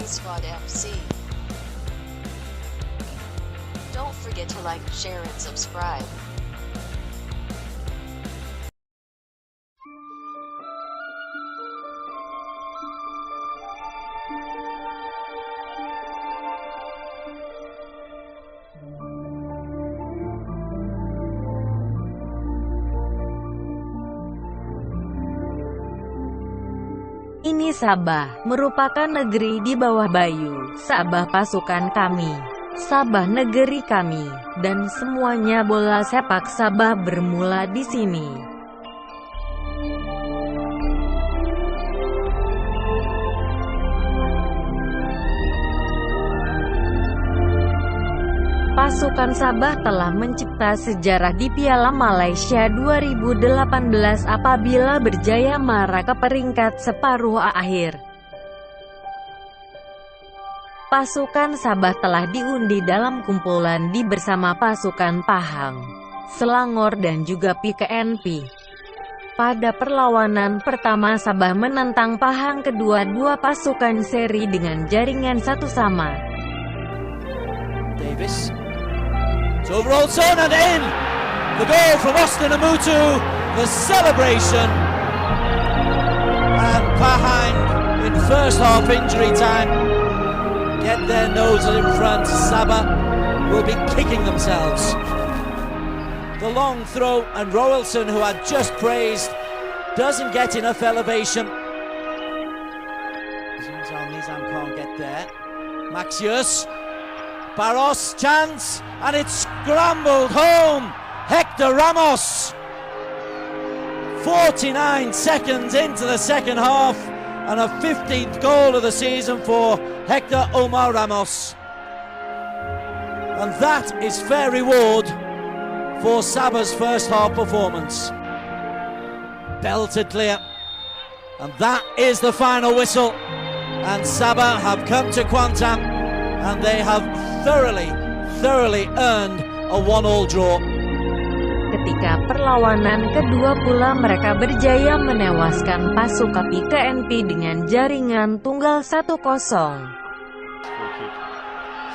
Squad FC. Don't forget to like, share, and subscribe. Ini Sabah, merupakan negeri di bawah Bayu. Sabah pasukan kami, Sabah negeri kami, dan semuanya bola sepak Sabah bermula di sini. Pasukan Sabah telah mencipta sejarah di Piala Malaysia 2018 apabila berjaya marah ke peringkat separuh akhir. Pasukan Sabah telah diundi dalam kumpulan D bersama pasukan Pahang, Selangor dan juga PKNP. Pada perlawanan pertama Sabah menentang Pahang, kedua-dua pasukan seri dengan jaringan 1-1. Davis. It's over Olsen and in! The goal from Austin Amutu, the celebration. And Pahang in first half injury time get their noses in front. Sabah will be kicking themselves. The long throw, and Roelson, who had just praised, doesn't get enough elevation. Nizam can't get there. Maxius. Barros, chance, and it's scrambled home. Hector Ramos. 49 seconds into the second half, and a 15th goal of the season for Hector Omar Ramos. And that is fair reward for Sabah's first half performance. Belted clear. And that is the final whistle. And Sabah have come to Kuantan, and they have thoroughly earned a 1-1 draw. Ketika perlawanan kedua pula mereka berjaya menewaskan pasukan PKNP dengan jaringan tunggal 1-0.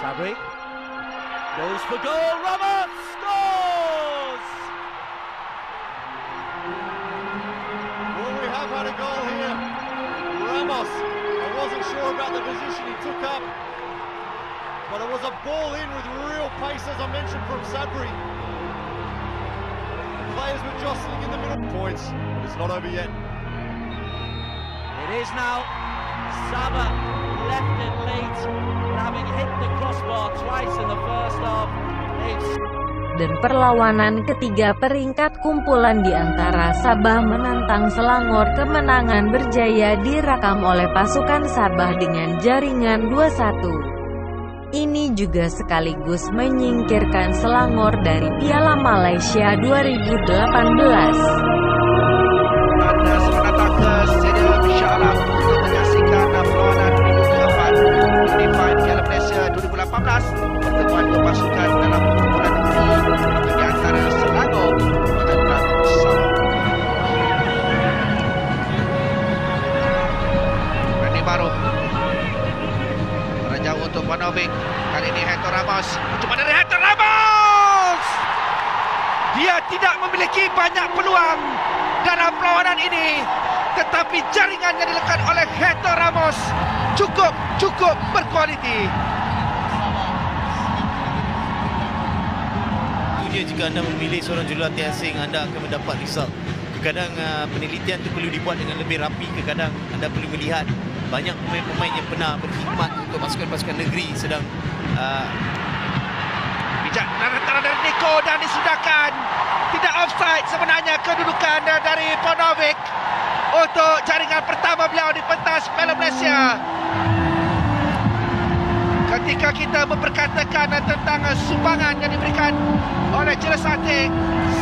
Sabri goes for goal, Ramos scores! Well, we have had a goal here. Ramos, I wasn't sure about the position he took up, but it was a ball in with real pace, as I mentioned, from Sabri. The players were jostling in the middle. Points, but it's not over yet. It is now. Sabah left it late, but having hit the crossbar twice in the first half, Dan perlawanan ketiga peringkat kumpulan di antara Sabah menantang Selangor, kemenangan berjaya direkam oleh pasukan Sabah dengan jaringan 2-1. Ini juga sekaligus menyingkirkan Selangor dari Piala Malaysia 2018. Anda selamat datang ke Stadium Shah Alam untuk menyaksikan perlawanan minggu ke-4 Unified Piala Malaysia 2018. Pertemuan dua pasukan dalam kumpulan negeri di antara Selangor menentang Sabah. Rani baru jauh untuk Bonovic. Kali ini Hector Ramos. Cuma dari Hector Ramos! Dia tidak memiliki banyak peluang dalam perlawanan ini, tetapi jaringan yang dilekat oleh Hector Ramos cukup berkualiti. Tentunya jika anda memilih seorang jurulatih asing, anda akan mendapat result. Kadang penelitian itu perlu dibuat dengan lebih rapi. Kadang anda perlu melihat banyak pemain-pemain yang pernah berkhidmat untuk pasukan-pasukan negeri sedang bijak antara dari Nico dan disudahkan. Tidak offside sebenarnya kedudukan dari Bonovic untuk jaringan pertama beliau di pentas Piala Malaysia. Ketika kita memperkatakan tentang sumbangan yang diberikan oleh Jelasate,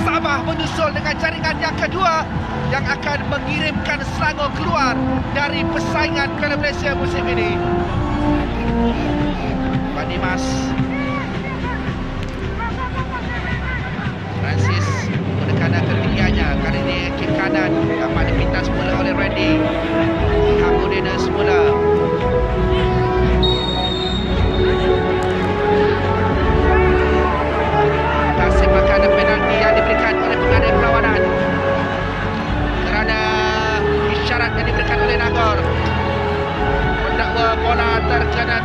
Sabah menyusul dengan jaringan yang kedua yang akan mengirimkan Selangor keluar dari persaingan Piala Malaysia musim ini. Dimas Francis menekan ketinggiannya. Kali ini kiri kanan dapat dipintas semula oleh Randy. Hamudina semula.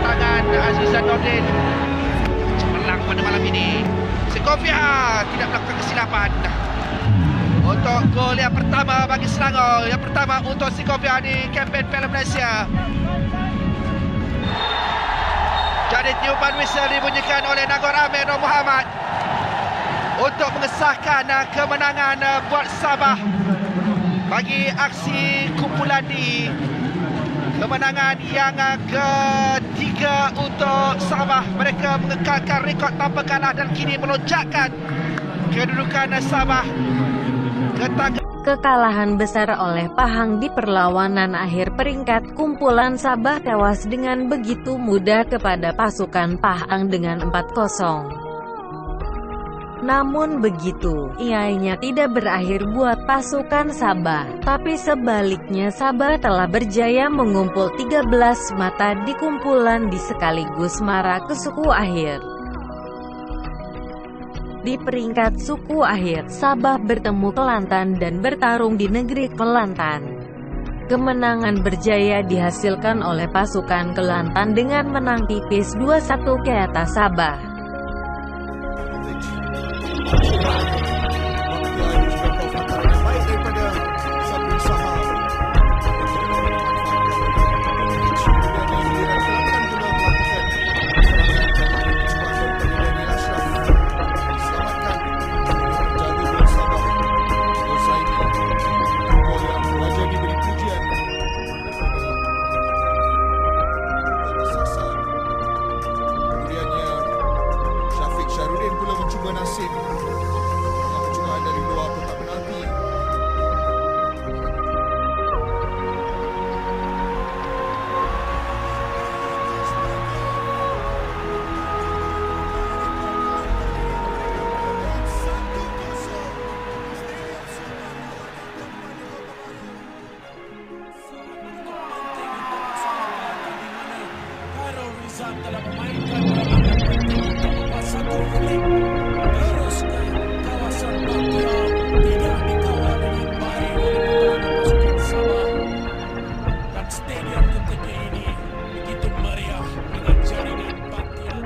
tangan Azizan Nordin. Cemerlang pada malam ini. Segovia tidak melakukan kesilapan. Untuk gol yang pertama bagi Selangor. Yang pertama untuk Segovia di kempen Piala Malaysia. Jadi tiupan whistle dibunyikan oleh Nagor Amir Nur Muhammad untuk mengesahkan kemenangan buat Sabah bagi aksi kumpulan D. Kemenangan yang ketiga untuk Sabah. Mereka mengekalkan rekod tanpa kalah dan kini melonjakkan kedudukan Sabah ke tangga. Kekalahan besar oleh Pahang di perlawanan akhir peringkat kumpulan Sabah tewas dengan begitu mudah kepada pasukan Pahang dengan 4-0. Namun begitu, ianya tidak berakhir buat pasukan Sabah, tapi sebaliknya Sabah telah berjaya mengumpul 13 mata di kumpulan di sekaligus marah ke suku akhir. Di peringkat suku akhir, Sabah bertemu Kelantan dan bertarung di negeri Kelantan. Kemenangan berjaya dihasilkan oleh pasukan Kelantan dengan menang tipis 2-1 ke atas Sabah. telah memainkan peranan penting untuk membuat satu unik. Terus ke kawasan Bakia tidak dikawal dengan baik oleh pemain pasukan Sabah. Dan stadium ketika ini begitu meriah dengan jaringan Bakia.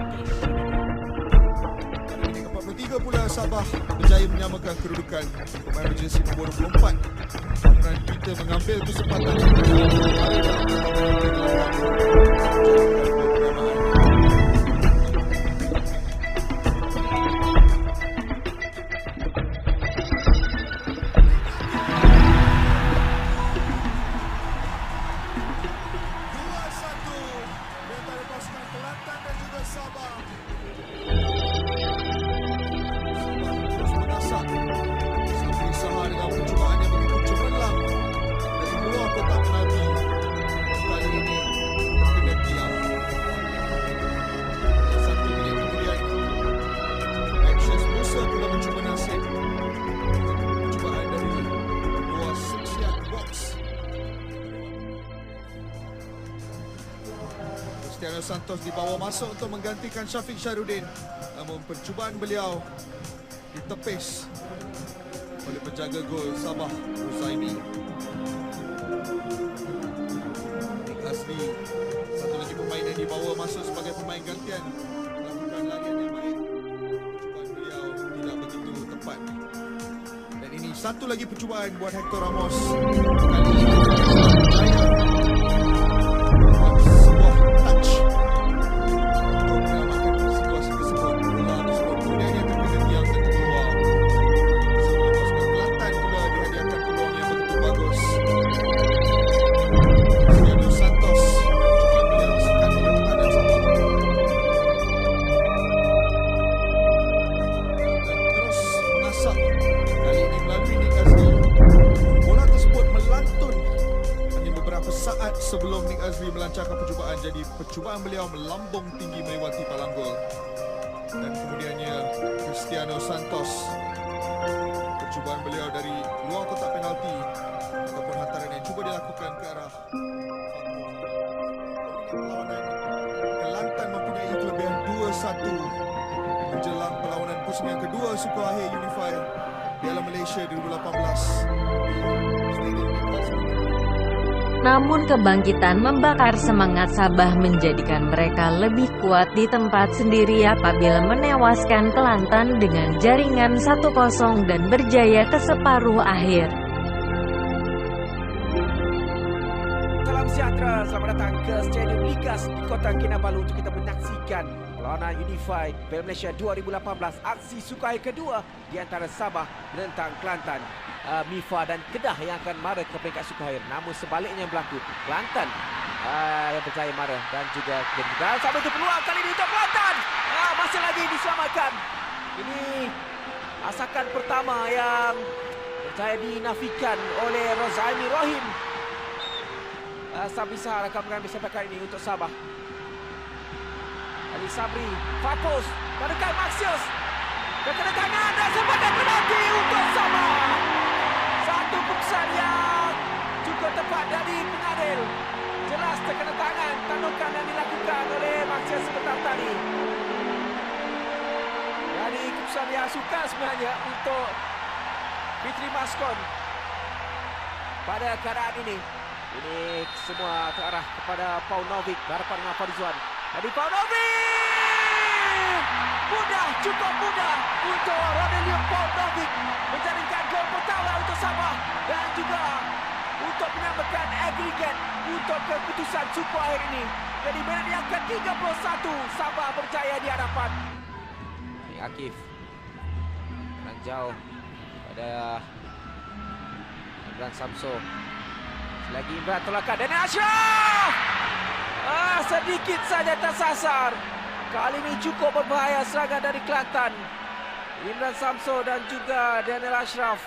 Ini ke-43 pula Sabah berjaya menyamakan kedudukan pemain berjersey nombor 24. Pangeran Peter mengambil kesempatan Cristiano Santos dibawa masuk untuk menggantikan Syafiq Syarudin, namun percubaan beliau ditepis oleh penjaga gol Sabah Huzaimi. Nick Asli, satu lagi pemain yang dibawa masuk sebagai pemain gantian, melakukan larian yang baik. Percubaan beliau tidak begitu tepat. Dan ini satu lagi percubaan buat Hector Ramos. Kali ini berjaya sebuah touch untuk menyelamatkan situasi tersebut. Bola tersebut kemudian yang terkena tiang dan terkeluar. Sebelum pasukan Kelantan pula dihadiahkan peluang yang begitu bagus. Cristiano Santos cuba beliau sekat oleh pertahanan Sabah. Dan terus mengasak, kali ini melalui Nick Azli. Bola tersebut melantun hanya beberapa saat sebelum Nick Azli melancarkan percubaan, jadi percubaan beliau melambung tinggi melewati palang gol. Dan kemudiannya Cristiano Santos, percubaan beliau dari luar kotak penalti ataupun hantaran yang cuba dilakukan ke arah perlawanan. Kelantan mempunyai kelebihan 2-1 menjelang perlawanan pusing yang kedua Suku Akhir Unified Piala Malaysia 2018 di Stadium Nicholas. Namun kebangkitan membakar semangat Sabah menjadikan mereka lebih kuat di tempat sendiri apabila menewaskan Kelantan dengan jaringan 1-0 dan berjaya ke separuh akhir. Salam sejahtera, selamat datang ke Stadium Likas di Kota Kinabalu untuk kita menyaksikan perlawanan Unified Piala Malaysia 2018 aksi Sukhoi kedua di antara Sabah menentang Kelantan. Mifa dan Kedah yang akan mara ke peringkat Sukhoi. Namun sebaliknya yang berlaku, Kelantan yang berjaya mara dan juga Kedah. Sampai itu peluang kali ini untuk Kelantan. Masih lagi diselamatkan. Ini asakan pertama yang berjaya dinafikan oleh Rozaimi Rohim. Sabisa akan mengambil sepakan ini untuk Sabah. Ali Sabri, Fakus, menekan Maxius. Terkena tangan dan sepadan penalti untuk Sabah. Satu keputusan yang cukup tepat dari pengadil. Jelas terkena tangan tandukan yang dilakukan oleh Maxius sebentar tadi. Jadi keputusan yang sukar sebenarnya untuk Fitri Maskon pada keadaan ini. Ini semua terarah kepada Paunovic. Harapan dengan Farizwan. Jadi Paunovic! Mudah, cukup mudah untuk Rodelio Paunovic menjaringkan gol pertama untuk Sabah. Dan juga untuk menyamakan agregat untuk keputusan Super akhir ini. Jadi minit yang ke-31 Sabah berjaya di hadapan. Akif. Dan jauh pada Imran Samso. Lagi Imran tolakkan Daniel Ashraf. Sedikit saja tersasar. Kali ini cukup berbahaya serangan dari Kelantan. Imran Samso dan juga Daniel Ashraf.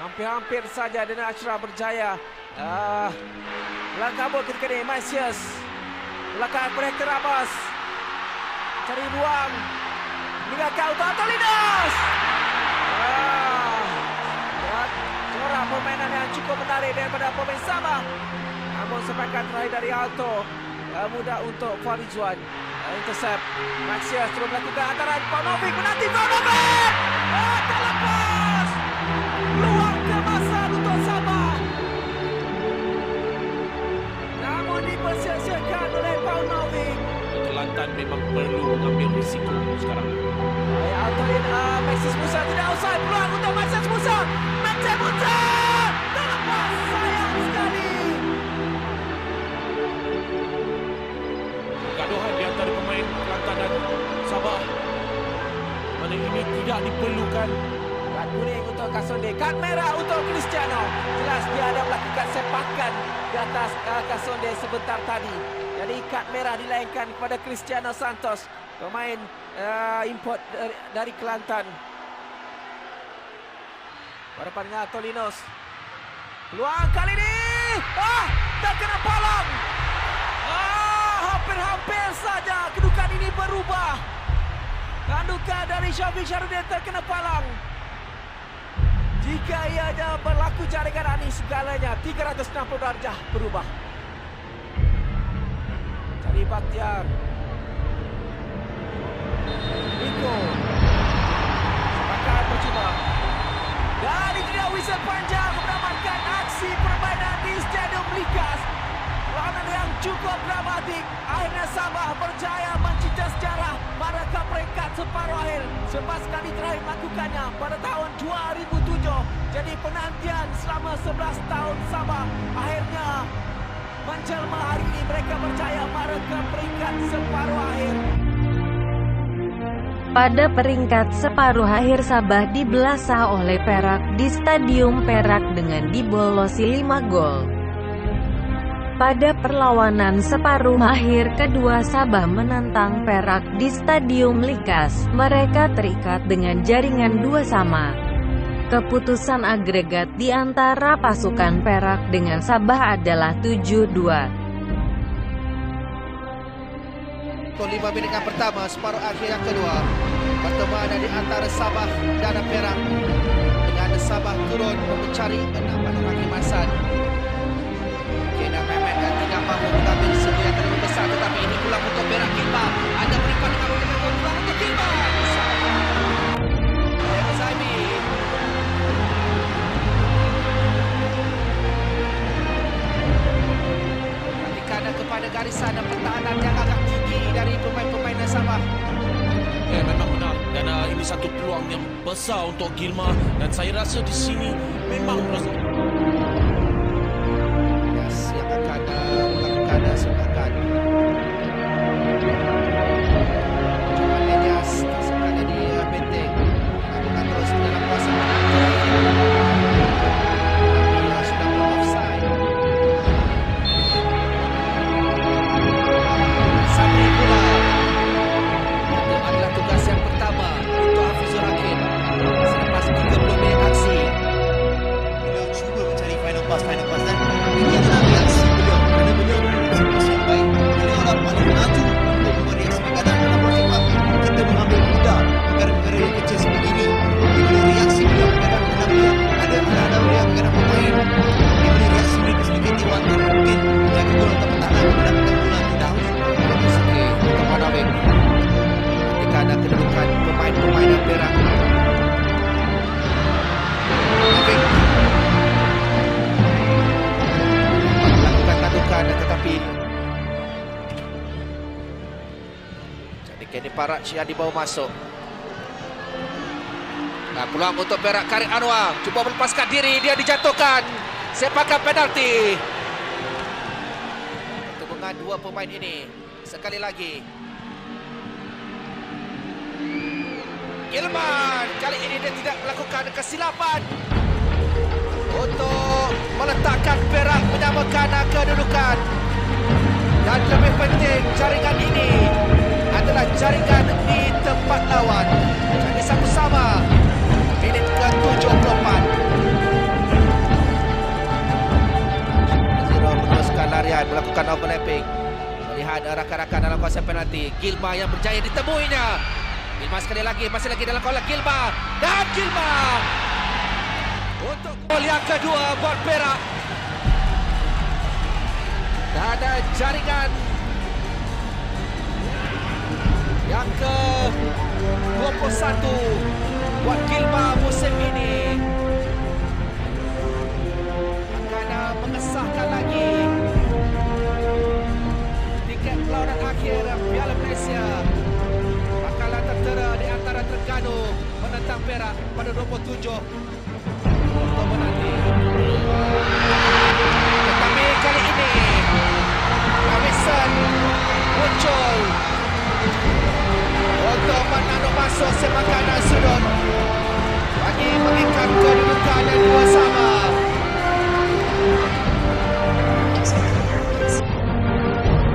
Hampir-hampir saja Daniel Ashraf berjaya. Langkah kabur ketika ini Maxius. Langkah kepada Hector Abbas. Cari ruang. Meninggalkan untuk Antolinos. Corak permainan yang cukup menarik daripada pemain Sabah. Namun sepakan terakhir dari Alto. Mudah untuk Farizwan. Intercept. Maxius terus melakukan antaran Paunovic. Menanti Paunovic. Terlepas. Peluang kemasan untuk Sabah. Namun dipersia-siakan oleh Paunovic. Kelantan memang perlu mengambil risiko sekarang. Maxius Musa tidak usai. Peluang untuk Maxius Musa. Maxius Musa. Terlepas. Sayang sekali. Gaduhan di antara pemain Kelantan dan Sabah. Mana ini tidak diperlukan. Kad kuning untuk Kasonde. Kad merah untuk Cristiano. Jelas dia ada melakukan sepakan di atas Kasonde sebentar tadi. Jadi kad merah dilayankan kepada Cristiano Santos. Pemain import dari Kelantan. Harapan dengan Tolinos. Peluang kali ini. Terkena palang. Hampir-hampir saja kedudukan ini berubah. Tandukan dari Syafiq Syarudin terkena palang. Jika ianya berlaku jaringan ini segalanya 360 darjah berubah. Cari Bakhtiar. Niko. Sepakat percuma. Dan itu dia whistle panjang menamatkan aksi permainan di Stadium Likas. Perlawanan yang cukup dramatik. Akhirnya Sabah berjaya mencipta sejarah pada peringkat separuh akhir. Selepas kali terakhir melakukannya pada tahun 2007. Jadi penantian selama 11 tahun Sabah akhirnya menjelma. Hari ini mereka berjaya mara ke peringkat separuh akhir. Pada peringkat separuh akhir Sabah dibelasa oleh Perak di Stadium Perak dengan dibolosi 5 gol. Pada perlawanan separuh akhir kedua Sabah menantang Perak di Stadium Likas, mereka terikat dengan jaringan 2-2. Keputusan agregat di antara pasukan Perak dengan Sabah adalah 7-2. Untuk 5 minit yang pertama, separuh akhir yang kedua, pertemuan di antara Sabah dan Perak dengan Sabah turun mencari 6 Hakim Hassan. Kena Mehmet dan tidak mahu mengambil sebuah yang terlalu besar, tetapi ini pulang untuk Perak. Kilman ada berikan dengan pulang untuk Kilman. Zaimi Diberikan kepada garisan pertahanan yang agak tinggi dari pemain-pemain Sabah. Ya, memang benar. Dan ini satu peluang yang besar untuk Gilma. Dan saya rasa di sini memang Yes, yang akan melakukan serangan. Cuman Elias tersekat di benteng. Lakukan terus dalam kuasa menang. Tapi sudah offside. Sabri pula. Itu adalah tugas yang pertama untuk Hafizur Hakim. Selepas 30 minit aksi. Beliau cuba mencari final pass dan ini adalah reaksi beliau kerana beliau memiliki situasi yang baik. Beliau adalah paling laju untuk memberi reaksi kadang dalam perkhidmat. Kita mengambil mudah perkara-perkara yang kecil seperti ini. Diberi reaksi beliau kadang dalam dia ada beliau kadang pemain. Diberi reaksi mereka sedikit diwantah mungkin menjaga gol atau pertahanan mendapatkan bola tidak harus. Okey, untuk Manawik. Ketika ada kedudukan pemain-pemain Perak. Manawik melakukan tandukan tetapi jadi Kenny Parac yang dibawa masuk. Nah, peluang untuk Perak. Karim Anwar cuba melepaskan diri, dia dijatuhkan. Sepakan penalti. Pertemuan dua pemain ini sekali lagi. Gilman kali ini dia tidak melakukan kesilapan untuk meletakkan Perak menyamakan kedudukan. Dan lebih penting, jaringan ini adalah jaringan di tempat lawan. Jadi sama-sama minit ke-74. Zero meneruskan larian, melakukan overlapping. Melihat rakan-rakan dalam kawasan penalti. Gilma yang berjaya ditemuinya. Gilma sekali lagi, masih lagi dalam kawasan Gilma. Dan Gilma untuk gol yang kedua buat Perak. Dan ada jaringan yang ke-21 buat Gilma musim ini. Akan mengesahkan lagi tiket perlawanan akhir Piala Malaysia. Bakalan tertera di antara Terengganu menentang Perak pada 27 Oktober nanti. Tetapi kali ini Harrison muncul untuk menanduk masuk sepakan sudut bagi mengikat kedudukan dan dua sama.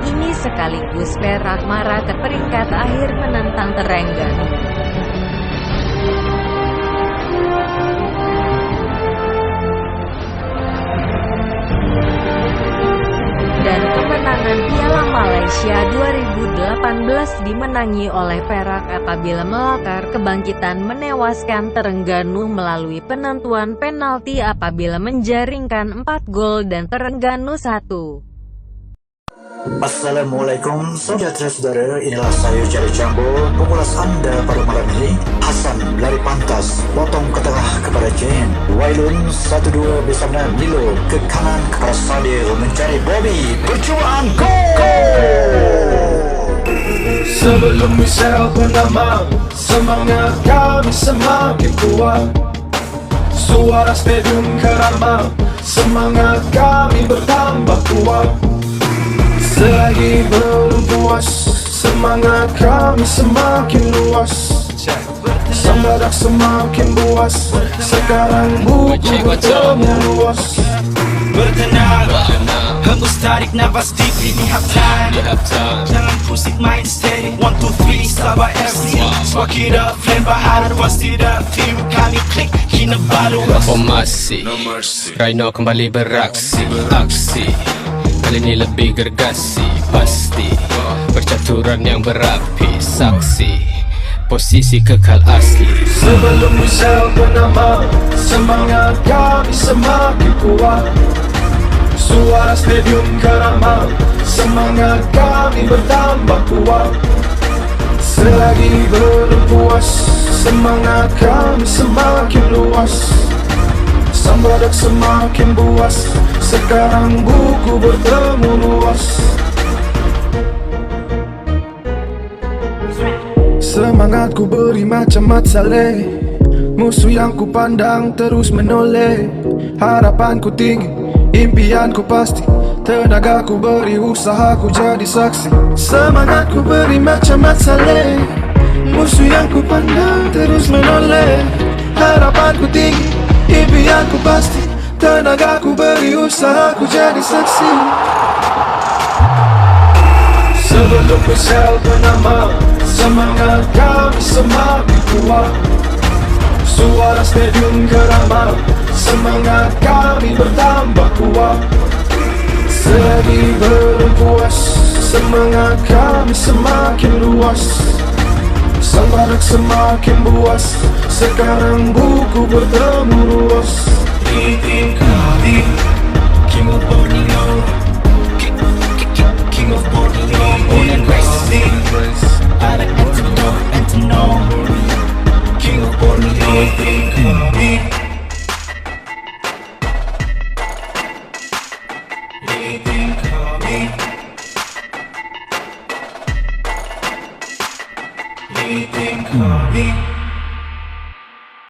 Ini sekaligus Perak marah ke peringkat akhir menentang Terengganu. Dan kemenangan Piala Malaysia 2018 dimenangi oleh Perak apabila melakar kebangkitan menewaskan Terengganu melalui penentuan penalti apabila menjaringkan 4 gol dan Terengganu 1. Assalamualaikum saudara-saudara, inilah saya Jari Jambo. Pengulas anda pada malam ini, Hasan lari pantas, potong ke tengah kepada Jane. Wailun 1-2 bersama Milo ke kanan kepada Sadil mencari Bobby. Percubaan gol! Sebelum misal bernama, semangat kami semakin kuat. Suara stadium kerama, semangat kami bertambah kuat. Selagi belum puas, semangat kami semakin luas. Sambadak semakin buas, sekarang buku bertemu luas. Bertenang, hembus tarik nafas deep ini half time. Jangan pusing, main steady. 1, 2, 3, Sabah FC. Spark it up, flame bahar, pasti dah tim kami klik, Kinabalu. Reformasi, Rhino kembali beraksi, aksi kali ini lebih gergasi, pasti percaturan yang berapi, saksi posisi kekal asli. Sebelum misal bernama, semangat kami semakin kuat. Suara stadium kerama, semangat kami bertambah kuat. Selagi belum puas, semangat kami semakin luas. Sambadak semakin buas, Sekarang buku bertemu luas. Semangatku beri macam Mat Saleh, musuh yang ku pandang terus menoleh. Harapanku tinggi, impianku pasti, tenagaku beri, usahaku jadi saksi. Semangatku beri macam Mat Saleh, musuh yang ku pandang terus menoleh. Harapanku tinggi, impianku pasti, tenagaku beri, usahaku jadi saksi. Sebelum misal bernama, semangat kami semakin kuat. Suara stadium geramak, semangat kami bertambah kuat. Selagi berpuas, semangat kami semakin luas. Sang badak semakin buas, sekarang buku bertemu luas. King of Borneo, King of Borneo, born and raised I like and to know. King of Borneo, King of Borneo.